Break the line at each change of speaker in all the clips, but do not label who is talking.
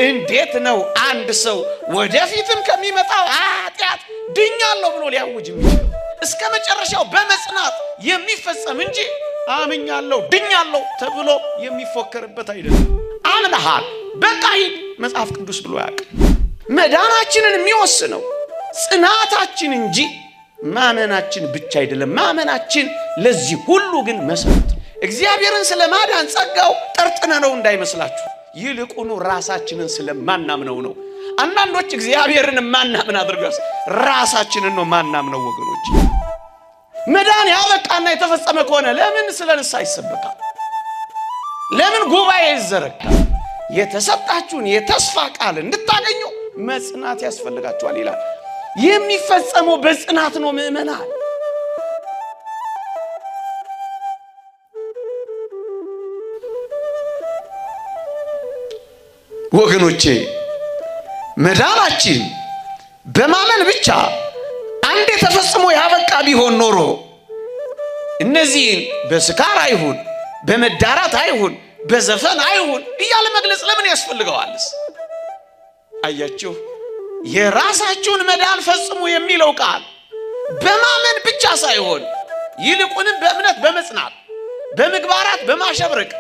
እንዴት ነው አንድ ሰው ወደፊትም ከሚመጣው ኃጢአት ድኛለሁ ብሎ ሊያውጅ የሚችለው? እስከ መጨረሻው በመጽናት የሚፈጸም እንጂ አምኛለሁ ድኛለሁ ተብሎ የሚፎከርበት አይደለም። አምነሃል በቃ ሂድ መጽሐፍ ቅዱስ ብሎ ያውቃል። መዳናችንን የሚወስነው ጽናታችን እንጂ ማመናችን ብቻ አይደለም። ማመናችን ለዚህ ሁሉ ግን መሰረት ነው። እግዚአብሔርን ስለማዳን ጸጋው ጠርጥነነው እንዳይመስላችሁ፣ ይልቁኑ ራሳችንን ስለማናምነው ነው። አንዳንዶች እግዚአብሔርን ማናምን አድርገው ራሳችንን ነው ማናምነው። ወገኖች መዳን ያበቃና የተፈጸመ ከሆነ ለምን ስለ ንስሐ ይሰበካል? ለምን ጉባኤ ይዘረጋል? የተሰጣችሁን የተስፋ ቃል እንድታገኙ መጽናት ያስፈልጋችኋል ይላል። የሚፈጸመው በጽናት ነው ምእመናን። ወገኖቼ መዳናችን በማመን ብቻ አንዴ ተፈጽሞ ያበቃ ቢሆን ኖሮ እነዚህን በስካር አይሁን በመዳራት አይሁን በዘፈን አይሁን እያለ መግለጽ ለምን ያስፈልገዋልስ? አያችሁ፣ የራሳችሁን መዳን ፈጽሙ የሚለው ቃል በማመን ብቻ ሳይሆን ይልቁንም በእምነት በመጽናት በምግባራት በማሸብረቅ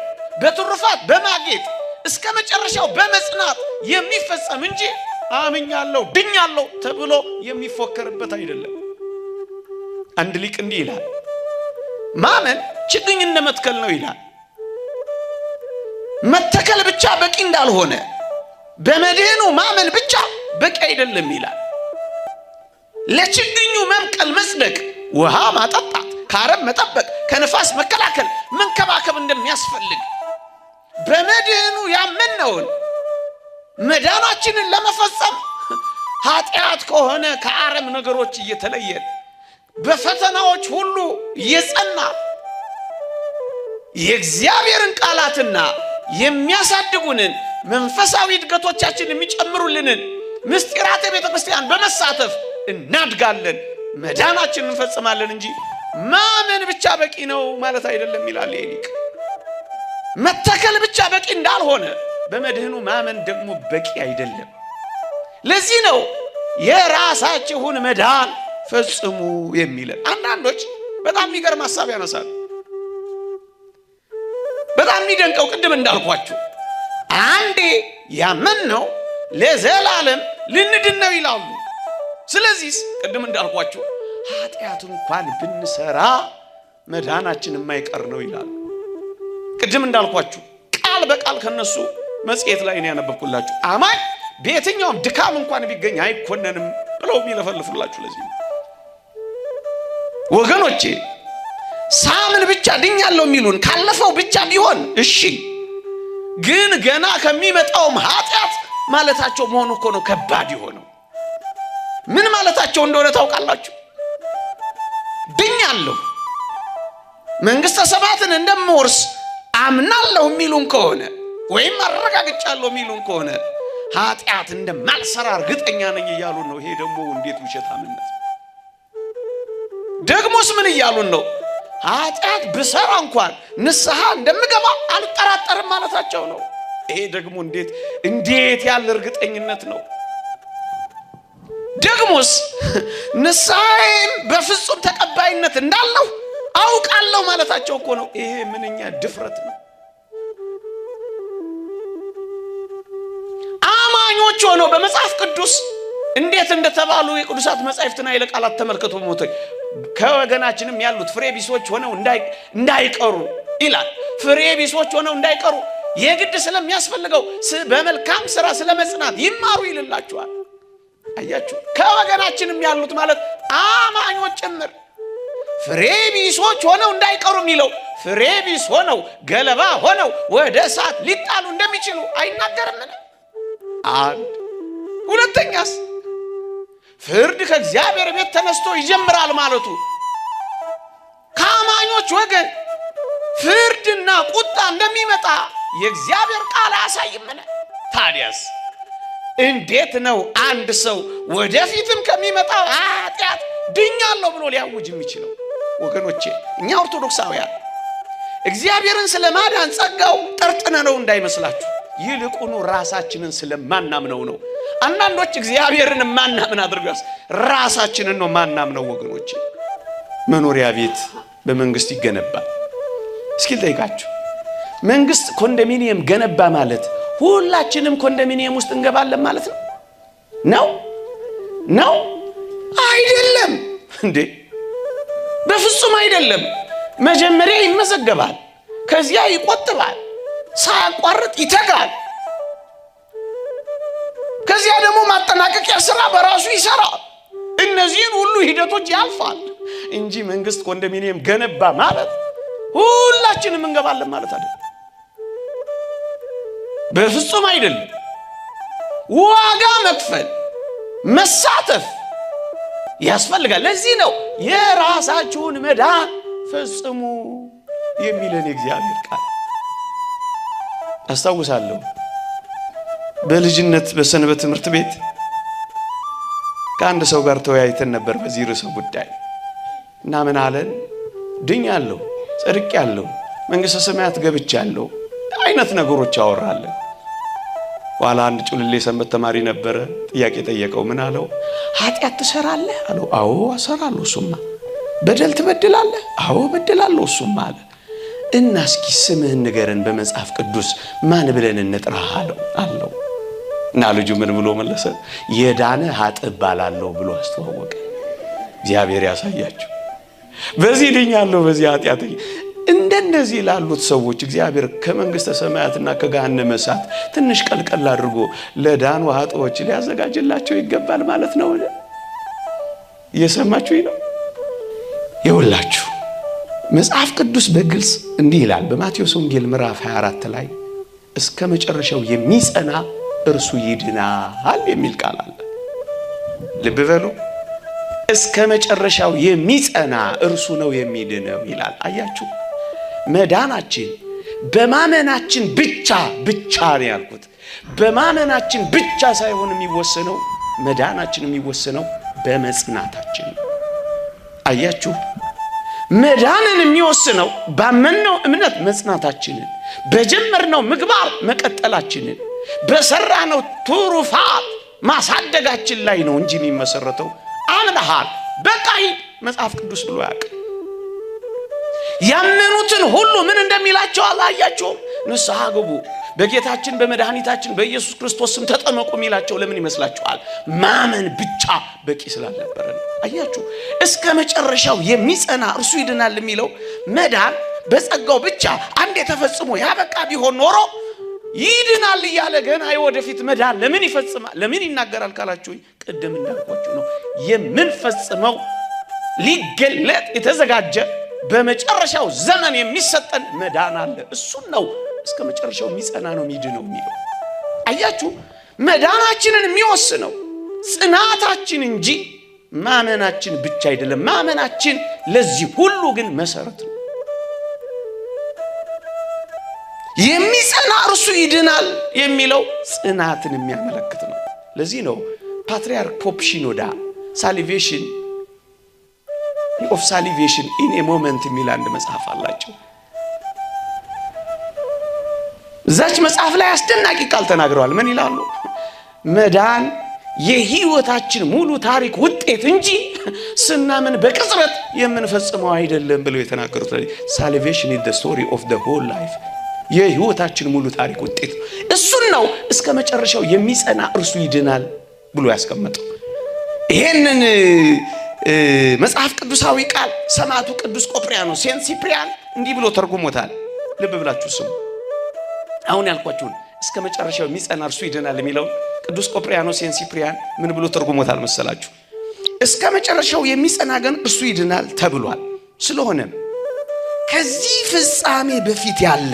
በትሩፋት በማጌጥ እስከ መጨረሻው በመጽናት የሚፈጸም እንጂ አምኛለሁ ድኛለሁ ተብሎ የሚፎከርበት አይደለም። አንድ ሊቅ እንዲህ ይላል፣ ማመን ችግኝ እንደመትከል ነው ይላል። መተከል ብቻ በቂ እንዳልሆነ በመድህኑ ማመን ብቻ በቂ አይደለም ይላል። ለችግኙ መብቀል መጽደቅ ውሃ ማጠጣት፣ ከአረም መጠበቅ፣ ከነፋስ መከላከል መንከባከብ እንደሚያስፈልግ በመድህኑ ያመነውን መዳናችንን ለመፈጸም ኃጢአት ከሆነ ከአረም ነገሮች እየተለየን በፈተናዎች ሁሉ እየጸና የእግዚአብሔርን ቃላትና የሚያሳድጉንን መንፈሳዊ እድገቶቻችን የሚጨምሩልንን ምስጢራተ ቤተ ክርስቲያን በመሳተፍ እናድጋለን፣ መዳናችንን እንፈጽማለን እንጂ ማመን ብቻ በቂ ነው ማለት አይደለም ይላል ሊቅ። መተከል ብቻ በቂ እንዳልሆነ በመድህኑ ማመን ደግሞ በቂ አይደለም። ለዚህ ነው የራሳችሁን መዳን ፈጽሙ የሚለን። አንዳንዶች በጣም የሚገርም ሐሳብ ያነሳሉ። በጣም የሚደንቀው ቅድም እንዳልኳችሁ አንዴ ያመንነው ለዘላለም ልንድን ነው ይላሉ። ስለዚህ ቅድም እንዳልኳችሁ ኃጢአት እንኳን ብንሰራ መዳናችን የማይቀር ነው ይላሉ። ቅድም እንዳልኳችሁ ቃል በቃል ከነሱ መጽሔት ላይ ነው ያነበብኩላችሁ። አማኝ በየትኛውም ድካም እንኳን ቢገኝ አይኮነንም ብለው የሚለፈልፉላችሁ ለዚህ ነው። ወገኖቼ ሳምን ብቻ ድኛለሁ የሚሉን ካለፈው ብቻ ቢሆን እሺ፣ ግን ገና ከሚመጣውም ኃጢአት ማለታቸው መሆኑ እኮ ነው ከባድ የሆነው። ምን ማለታቸው እንደሆነ ታውቃላችሁ? ድኛለሁ መንግሥተ ሰማያትን እንደምወርስ አምናለሁ የሚሉን ከሆነ ወይም አረጋግጫለሁ የሚሉን ከሆነ ኃጢአት እንደማልሰራ እርግጠኛ ነኝ እያሉን ነው። ይሄ ደግሞ እንዴት ውሸታምነት! ደግሞስ ምን እያሉን ነው? ኃጢአት ብሰራ እንኳን ንስሐ እንደምገባ አልጠራጠርም ማለታቸው ነው። ይሄ ደግሞ እንዴት ያለ እርግጠኝነት ነው! ደግሞስ ንስሐዬም በፍጹም ተቀባይነት እንዳለው አውቃለሁ ማለታቸው እኮ ነው። ይሄ ምንኛ ድፍረት ነው! አማኞች ሆነው በመጽሐፍ ቅዱስ እንዴት እንደተባሉ የቅዱሳት መጻሕፍትና ኃይለ ቃላት ተመልከቱ። ሞተ ከወገናችንም ያሉት ፍሬ ቢሶች ሆነው እንዳይቀሩ ይላል። ፍሬ ቢሶች ሆነው እንዳይቀሩ የግድ ስለሚያስፈልገው በመልካም ሥራ ስለመጽናት ይማሩ ይልላችኋል። አያችሁ፣ ከወገናችንም ያሉት ማለት አማኞች ጭምር ፍሬ ቢሶች ሆነው እንዳይቀሩ የሚለው ፍሬ ቢስ ሆነው ገለባ ሆነው ወደ እሳት ሊጣሉ እንደሚችሉ አይናገርምን? አንድ ሁለተኛስ ፍርድ ከእግዚአብሔር ቤት ተነስቶ ይጀምራል ማለቱ ከአማኞች ወገን ፍርድና ቁጣ እንደሚመጣ የእግዚአብሔር ቃል አያሳይምን? ታዲያስ እንዴት ነው አንድ ሰው ወደፊትም ከሚመጣ ኃጢአት ድኛለሁ ብሎ ሊያውጅ የሚችለው? ወገኖቼ እኛ ኦርቶዶክሳውያን እግዚአብሔርን ስለማዳን ጸጋው ጠርጥነነው እንዳይመስላችሁ፣ ይልቁኑ ራሳችንን ስለማናምነው ነው። አንዳንዶች እግዚአብሔርን ማናምን አድርገው ራሳችንን ነው ማናምነው። ወገኖች መኖሪያ ቤት በመንግስት ይገነባል። እስኪ ልጠይቃችሁ፣ መንግስት ኮንዶሚኒየም ገነባ ማለት ሁላችንም ኮንዶሚኒየም ውስጥ እንገባለን ማለት ነው? ነው አይደለም እንዴ? በፍጹም አይደለም። መጀመሪያ ይመዘገባል፣ ከዚያ ይቆጥባል፣ ሳያቋርጥ ይተጋል፣ ከዚያ ደግሞ ማጠናቀቂያ ስራ በራሱ ይሰራል። እነዚህን ሁሉ ሂደቶች ያልፋል እንጂ መንግስት ኮንዶሚኒየም ገነባ ማለት ሁላችንም እንገባለን ማለት አይደለም። በፍጹም አይደለም። ዋጋ መክፈል፣ መሳተፍ ያስፈልጋል። ለዚህ ነው የራሳችሁን መዳን ፈጽሙ የሚለን የእግዚአብሔር ቃል። አስታውሳለሁ በልጅነት በሰንበት ትምህርት ቤት ከአንድ ሰው ጋር ተወያይተን ነበር በዚህ ርዕሰ ጉዳይ እና ምን አለን? ድኛለሁ፣ ጸድቄያለሁ፣ መንግሥተ ሰማያት ገብቻለሁ አይነት ነገሮች አወራለን። ኋላ አንድ ጩልሌ ሰንበት ተማሪ ነበረ። ጥያቄ ጠየቀው። ምን አለው? ኃጢአት ትሰራለህ አለው። አዎ እሰራለሁ። እሱማ በደል ትበድላለህ? አዎ በድላለሁ። እሱማ አለ። እና እስኪ ስምህን ንገረን በመጽሐፍ ቅዱስ ማን ብለን እንጥራህ አለው። እና ልጁ ምን ብሎ መለሰ? የዳነ ኃጥእ እባላለሁ ብሎ አስተዋወቀ። እግዚአብሔር ያሳያችሁ። በዚህ ድኛለሁ፣ በዚህ ኃጢአተኛ እንደነዚህ ላሉት ሰዎች እግዚአብሔር ከመንግስተ ሰማያትና ከገሃነመ እሳት ትንሽ ቀልቀል አድርጎ ለዳኑ ኃጥኦች ሊያዘጋጅላቸው ይገባል ማለት ነው። እየሰማችሁኝ ነው? ይኸውላችሁ መጽሐፍ ቅዱስ በግልጽ እንዲህ ይላል። በማቴዎስ ወንጌል ምዕራፍ 24 ላይ እስከ መጨረሻው የሚጸና እርሱ ይድናል የሚል ቃል አለ። ልብ በሉ። እስከ መጨረሻው የሚጸና እርሱ ነው የሚድነው ይላል። አያችሁ፣ መዳናችን በማመናችን ብቻ ነው ያልኩት። በማመናችን ብቻ ሳይሆን የሚወሰነው መዳናችን የሚወሰነው በመጽናታችን። አያችሁ፣ መዳንን የሚወስነው ባመንነው እምነት መጽናታችንን፣ በጀመርነው ምግባር መቀጠላችንን፣ በሰራነው ትሩፋት ማሳደጋችን ላይ ነው እንጂ የሚመሰረተው አምነሃል በቃ መጽሐፍ ቅዱስ ብሎ ያውቅ። ያመኑትን ሁሉ ምን እንደሚላቸው አላያቸውም? ንስሐ ግቡ፣ በጌታችን በመድኃኒታችን በኢየሱስ ክርስቶስ ስም ተጠመቁ የሚላቸው ለምን ይመስላችኋል? ማመን ብቻ በቂ ስላልነበረ ነው። አያችሁ፣ እስከ መጨረሻው የሚጸና እርሱ ይድናል የሚለው መዳን በጸጋው ብቻ አንዴ ተፈጽሞ ያበቃ ቢሆን ኖሮ ይድናል እያለ ገና ወደፊት መዳን ለምን ይፈጽማል? ለምን ይናገራል ካላችሁ ቅድም እንዳልኳችሁ ነው። የምንፈጽመው ሊገለጥ የተዘጋጀ በመጨረሻው ዘመን የሚሰጠን መዳን አለ። እሱን ነው እስከ መጨረሻው የሚጸና ነው የሚድነው የሚለው። አያችሁ፣ መዳናችንን የሚወስነው ጽናታችን እንጂ ማመናችን ብቻ አይደለም። ማመናችን ለዚህ ሁሉ ግን መሰረት ነው። የሚጸና እርሱ ይድናል የሚለው ጽናትን የሚያመለክት ነው። ለዚህ ነው ፓትርያርክ ፖፕ ሽኖዳ ሳሊቬሽን ኦፍ ሳሊቬሽን ኢን ኤ ሞመንት የሚል አንድ መጽሐፍ አላቸው። እዛች መጽሐፍ ላይ አስደናቂ ቃል ተናግረዋል። ምን ይላሉ? መዳን የህይወታችን ሙሉ ታሪክ ውጤት እንጂ ስናምን በቅጽበት የምንፈጽመው አይደለም ብለው የተናገሩት። ሳሊቬሽን ኢዝ ዘ ስቶሪ ኦፍ ዘ ሆል ላይፍ፣ የህይወታችን ሙሉ ታሪክ ውጤት ነው። እሱን ነው እስከ መጨረሻው የሚጸና እርሱ ይድናል ብሎ ያስቀመጠው። ይሄንን መጽሐፍ ቅዱሳዊ ቃል ሰማዕቱ ቅዱስ ቆጵርያኖስ ሴንት ሲፕሪያን እንዲህ ብሎ ተርጉሞታል። ልብ ብላችሁ ስሙ። አሁን ያልኳችሁን እስከ መጨረሻው የሚጸና እርሱ ይድናል የሚለው ቅዱስ ቆጵርያኖስ ሴንት ሲፕሪያን ምን ብሎ ተርጉሞታል መሰላችሁ? እስከ መጨረሻው የሚጸና ግን እርሱ ይድናል ተብሏል። ስለሆነም ከዚህ ፍጻሜ በፊት ያለ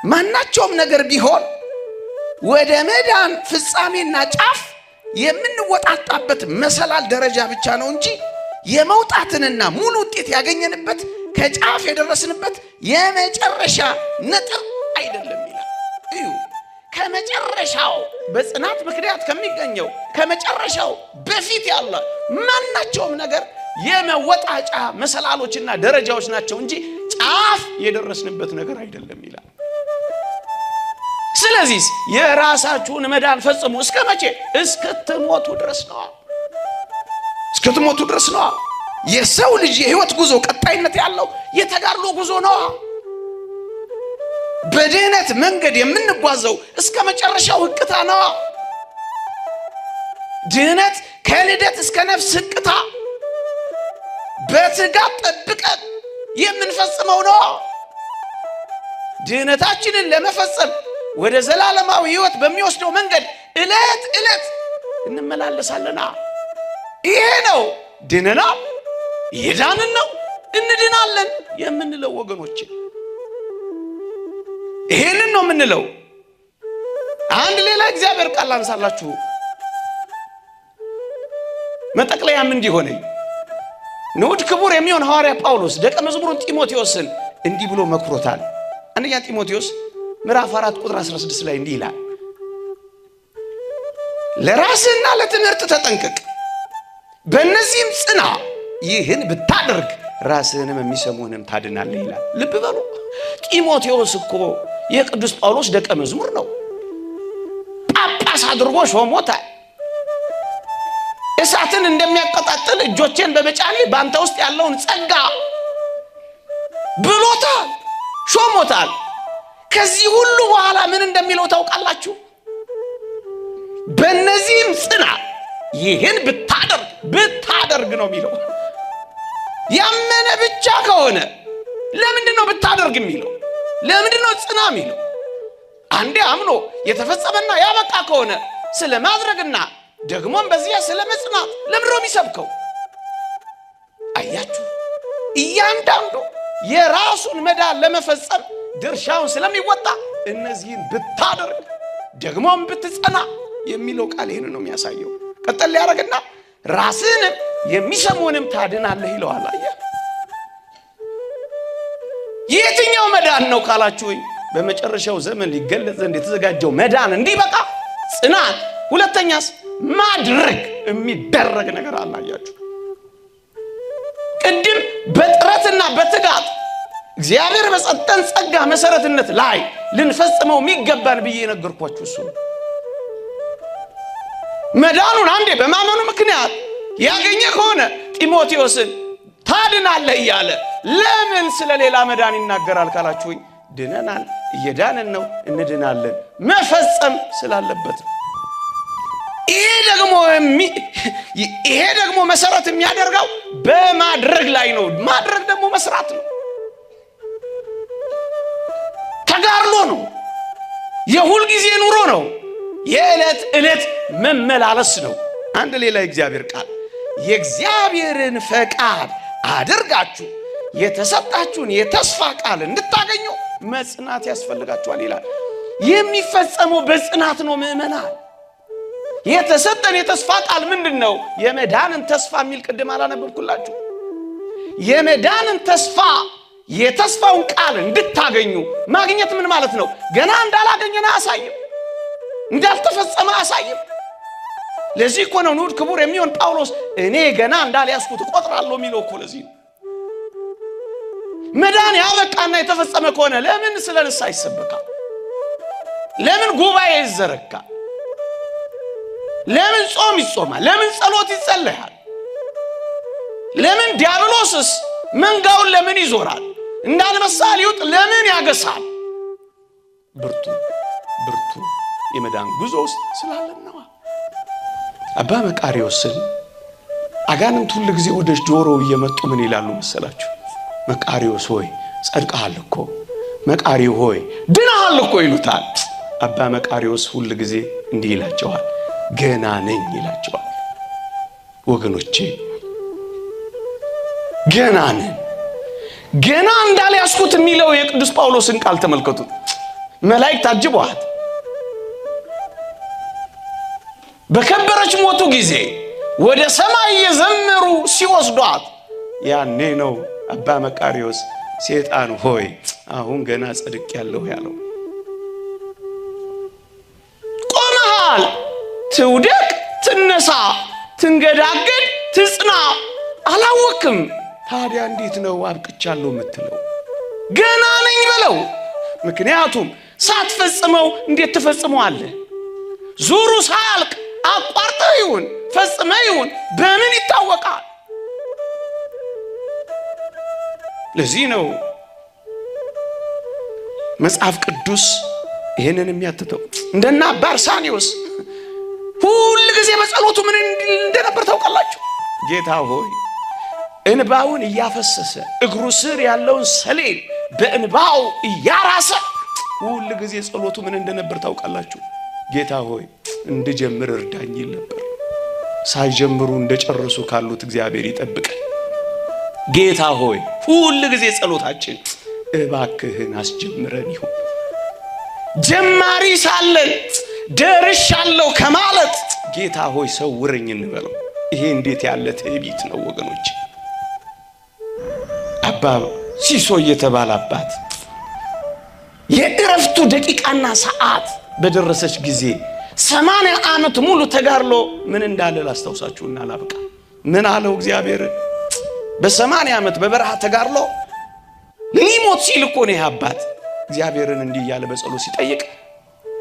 ማናቸውም ነገር ቢሆን ወደ መዳን ፍጻሜና ጫፍ የምንወጣጣበት መሰላል ደረጃ ብቻ ነው እንጂ የመውጣትንና ሙሉ ውጤት ያገኘንበት ከጫፍ የደረስንበት የመጨረሻ ነጥብ አይደለም ይላል። እዩ፣ ከመጨረሻው በጽናት ምክንያት ከሚገኘው ከመጨረሻው በፊት ያለ ማናቸውም ነገር የመወጣጫ መሰላሎችና ደረጃዎች ናቸው እንጂ ጫፍ የደረስንበት ነገር አይደለም ይላል። ስለዚህ የራሳችሁን መዳን ፈጽሙ እስከ መቼ? እስክትሞቱ ድረስ ነው። እስክትሞቱ ድረስ ነው። የሰው ልጅ የህይወት ጉዞ ቀጣይነት ያለው የተጋድሎ ጉዞ ነው። በድህነት መንገድ የምንጓዘው እስከ መጨረሻው ህቅታ ነው። ድህነት ከልደት እስከ ነፍስ ህቅታ በትጋት ጠብቀን የምንፈጽመው ነው። ድህነታችንን ለመፈጸም ወደ ዘላለማዊ ህይወት በሚወስደው መንገድ እለት እለት እንመላለሳለና ይሄ ነው ድነና የዳንን ነው እንድናለን የምንለው ወገኖች። ይሄንን ነው የምንለው። አንድ ሌላ እግዚአብሔር ቃል አንሳላችሁ መጠቅለያም እንዲሆነኝ ንዑድ ክቡር የሚሆን ሐዋርያ ጳውሎስ ደቀ መዝሙሩን ጢሞቴዎስን እንዲህ ብሎ መክሮታል። አንደኛ ጢሞቴዎስ ምዕራፍ 4 ቁጥር 16 ላይ እንዲህ ይላል፣ ለራስህና ለትምህርት ተጠንቀቅ፣ በእነዚህም ጽና፣ ይህን ብታደርግ ራስህንም የሚሰሙህንም ታድናለህ ይላል። ልብ በሉ፣ ጢሞቴዎስ እኮ የቅዱስ ጳውሎስ ደቀ መዝሙር ነው። ጳጳስ አድርጎ ሾሞታል። እሳትን እንደሚያቀጣጥል እጆቼን በመጫኔ ባንተ ውስጥ ያለውን ጸጋ ብሎታል፣ ሾሞታል። ከዚህ ሁሉ በኋላ ምን እንደሚለው ታውቃላችሁ? በእነዚህም ጽና፣ ይህን ብታደርግ ነው የሚለው። ያመነ ብቻ ከሆነ ለምንድን ነው ብታደርግ የሚለው? ለምንድን ነው ጽና የሚለው? አንዴ አምኖ የተፈጸመና ያበቃ ከሆነ ስለ ማድረግና ደግሞም በዚያ ስለ መጽናት ለምንድን ነው የሚሰብከው? አያችሁ፣ እያንዳንዱ የራሱን መዳን ለመፈጸም ድርሻውን ስለሚወጣ እነዚህን ብታደርግ ደግሞም ብትጸና የሚለው ቃል ይሄን ነው የሚያሳየው። ቀጠል ሊያረግና ራስህንም የሚሰሙንም ታድናለህ ይለዋል። አያ የትኛው መዳን ነው ካላችሁኝ፣ በመጨረሻው ዘመን ሊገለጽ ዘንድ የተዘጋጀው መዳን እንዲበቃ ጽናት፣ ሁለተኛስ ማድረግ የሚደረግ ነገር አላያችሁ። ቅድም በጥረትና በትጋት እግዚአብሔር በሰጠን ጸጋ መሰረትነት ላይ ልንፈጽመው የሚገባን ብዬ ነገርኳችሁ። እሱ መዳኑን አንዴ በማመኑ ምክንያት ያገኘ ከሆነ ጢሞቴዎስን ታድናለህ እያለ ለምን ስለሌላ መዳን ይናገራል ካላችሁኝ፣ ድነናል፣ እየዳንን ነው፣ እንድናለን መፈጸም ስላለበት። ይሄ ደግሞ መሰረት የሚያደርገው በማድረግ ላይ ነው። ማድረግ ደግሞ መስራት ነው፣ ተጋድሎ ነው፣ የሁል ጊዜ ኑሮ ነው፣ የዕለት ዕለት መመላለስ ነው። አንድ ሌላ እግዚአብሔር ቃል የእግዚአብሔርን ፈቃድ አድርጋችሁ የተሰጣችሁን የተስፋ ቃል እንድታገኙ መጽናት ያስፈልጋችኋል ይላል። የሚፈጸመው በጽናት ነው ምእመናን። የተሰጠን የተስፋ ቃል ምንድነው? የመዳንን ተስፋ የሚል ቅድም አላነበብኩላችሁ? የመዳንን ተስፋ የተስፋውን ቃል እንድታገኙ ማግኘት ምን ማለት ነው? ገና እንዳላገኘና አሳይም፣ እንዳልተፈጸመ አሳይም። ለዚህ እኮ ነው ንዑድ ክቡር የሚሆን ጳውሎስ እኔ ገና እንዳልያዝኩት እቆጥራለሁ የሚለው እኮ ለዚህ ነው። መዳን ያበቃና የተፈጸመ ከሆነ ለምን ስለ ንስሐ ይሰበካል? ለምን ጉባኤ ይዘረጋል? ለምን ጾም ይጾማል? ለምን ጸሎት ይጸለያል? ለምን ዲያብሎስስ መንጋውን ለምን ይዞራል? እንዳንበሳ ሊውጥ ለምን ያገሳል? ብርቱ የመዳን ጉዞ ውስጥ ስላለን ነው። አባ መቃርዮስን አጋንንት ሁሉ ጊዜ ወደ ጆሮው እየመጡ ምን ይላሉ መሰላችሁ? መቃርዮስ ሆይ ጸድቀሃል እኮ፣ መቃርዮ ሆይ ድነሃል እኮ ይሉታል። አባ መቃርዮስ ሁሉ ጊዜ እንዲህ ይላቸዋል፣ ገና ነኝ ይላቸዋል። ወገኖቼ ገና ነን። ገና እንዳልያዝኩት የሚለው የቅዱስ ጳውሎስን ቃል ተመልከቱት። መላእክት አጅበዋት በከበረች ሞቱ ጊዜ ወደ ሰማይ የዘመሩ ሲወስዷት ያኔ ነው አባ መቃርዮስ ሰይጣን ሆይ አሁን ገና ጸድቅ ያለው ያለው። ቆመሃል፣ ትውደቅ፣ ትነሳ፣ ትንገዳገድ፣ ትጽና አላወቅም። ታዲያ እንዴት ነው አብቅቻለሁ የምትለው? ገና ነኝ በለው። ምክንያቱም ሳትፈጽመው እንዴት ትፈጽመዋለህ? ዙሩ ሳያልቅ አቋርጠው ይሁን ፈጽመው ይሁን በምን ይታወቃል? ለዚህ ነው መጽሐፍ ቅዱስ ይሄንን የሚያትተው። እንደና ባርሳኒዮስ ሁሉ ጊዜ በጸሎቱ ምን እንደነበር ታውቃላችሁ? ጌታ ሆይ እንባውን እያፈሰሰ እግሩ ስር ያለውን ሰሌን በእንባው እያራሰ ሁሉ ጊዜ ጸሎቱ ምን እንደነበር ታውቃላችሁ? ጌታ ሆይ እንድጀምር እርዳኝ ይል ነበር። ሳይጀምሩ እንደጨረሱ ካሉት እግዚአብሔር ይጠብቀን። ጌታ ሆይ ሁሉ ጊዜ ጸሎታችን እባክህን አስጀምረን ይሁን። ጀማሪ ሳለን ደርሻለሁ ከማለት ጌታ ሆይ ሰውረኝ እንበለው። ይሄ እንዴት ያለ ትዕቢት ነው ወገኖች! አባ ሲሶ የተባለ አባት የእረፍቱ ደቂቃና ሰዓት በደረሰች ጊዜ 80 ዓመት ሙሉ ተጋርሎ ምን እንዳለ ላስታውሳችሁና ላብቃ። ምን አለው እግዚአብሔር? በ80 ዓመት በበረሃ ተጋርሎ ሊሞት ሲል እኮ ነው አባት እግዚአብሔርን እንዲህ ያለ በጸሎት ሲጠይቅ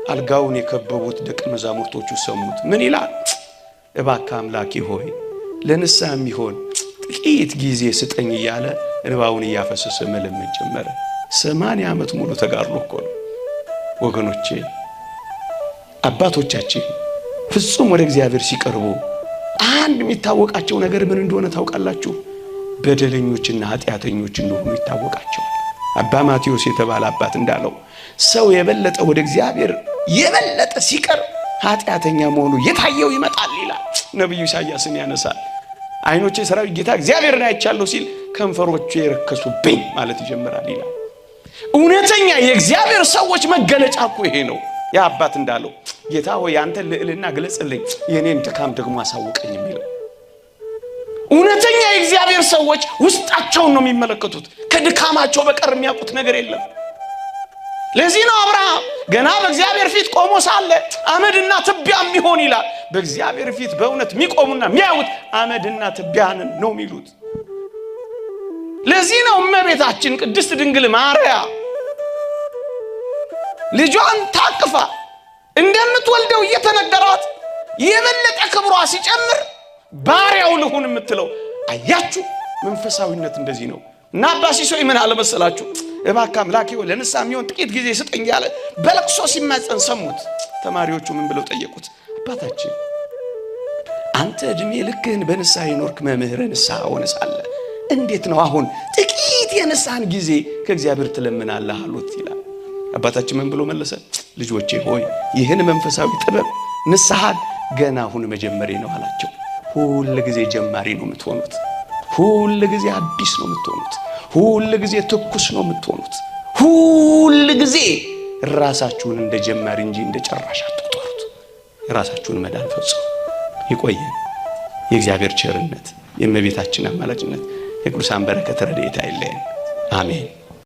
አልጋውን የከበቡት ደቀ መዛሙርቶቹ ሰሙት። ምን ይላል? እባክህ አምላኬ ሆይ ለንስሐም ይሆን ጥቂት ጊዜ ስጠኝ እያለ እንባውን እያፈሰሰ መለመን ጀመረ። 80 ዓመት ሙሉ ተጋርሎ እኮ ነው ወገኖቼ። አባቶቻችን ፍጹም ወደ እግዚአብሔር ሲቀርቡ አንድ የሚታወቃቸው ነገር ምን እንደሆነ ታውቃላችሁ? በደለኞችና ኃጢአተኞች እንደሆኑ ይታወቃቸዋል። አባ ማቴዎስ የተባለ አባት እንዳለው ሰው የበለጠ ወደ እግዚአብሔር የበለጠ ሲቀርብ ኃጢአተኛ መሆኑ የታየው ይመጣል ይላል። ነብዩ ኢሳይያስን ያነሳል። አይኖቼ ሰራዊት ጌታ እግዚአብሔርን አይቻለሁ ሲል ከንፈሮቹ የረከሱብኝ ማለት ይጀምራል ይላል። እውነተኛ የእግዚአብሔር ሰዎች መገለጫ እኮ ይሄ ነው። ያ አባት እንዳለው ጌታ ሆይ አንተ ልዕልና ግለጽልኝ፣ የኔን ድካም ደግሞ አሳውቀኝ የሚለው እውነተኛ የእግዚአብሔር ሰዎች ውስጣቸውን ነው የሚመለከቱት። ከድካማቸው በቀር የሚያውቁት ነገር የለም። ለዚህ ነው አብርሃም ገና በእግዚአብሔር ፊት ቆሞ ሳለ አመድና ትቢያ የሚሆን ይላል። በእግዚአብሔር ፊት በእውነት የሚቆሙና የሚያዩት አመድና ትቢያን ነው የሚሉት። ለዚህ ነው እመቤታችን ቅድስት ድንግል ማርያም ልጇን ታቅፋ እንደምትወልደው እየተነገራት የበለጠ ክብሯ ሲጨምር ባሪያው ልሁን የምትለው። አያችሁ መንፈሳዊነት እንደዚህ ነው። እና አባ ሲሶ ምን አለ መሰላችሁ? እባክህ አምላኬ ሆይ ለንስሐ የሚሆን ጥቂት ጊዜ ስጠኝ ያለ በለቅሶ ሲማጸን ሰሙት። ተማሪዎቹ ምን ብለው ጠየቁት? አባታችን አንተ እድሜ ልክህን በንስሐ የኖርክ መምህር ንስሐ ሆነ ሳለ እንዴት ነው አሁን ጥቂት የንስሐን ጊዜ ከእግዚአብሔር ትለምናለህ አሉት ይላል። አባታችን ምን ብሎ መለሰ? ልጆቼ ሆይ ይህን መንፈሳዊ ጥበብ ንስሐን ገና አሁን መጀመሪያ ነው አላቸው። ሁሉ ጊዜ ጀማሪ ነው የምትሆኑት። ሁሉ ጊዜ አዲስ ነው የምትሆኑት። ሁሉ ጊዜ ትኩስ ነው የምትሆኑት። ሁሉ ጊዜ ራሳችሁን እንደ ጀማሪ እንጂ እንደ ጨራሽ አትቆጥሩት። ራሳችሁን መዳን ፈጽሙ። ይቆየን። የእግዚአብሔር ቸርነት፣ የእመቤታችን አማላጅነት፣ የቅዱሳን በረከት ረድኤት አይለየን። አሜን።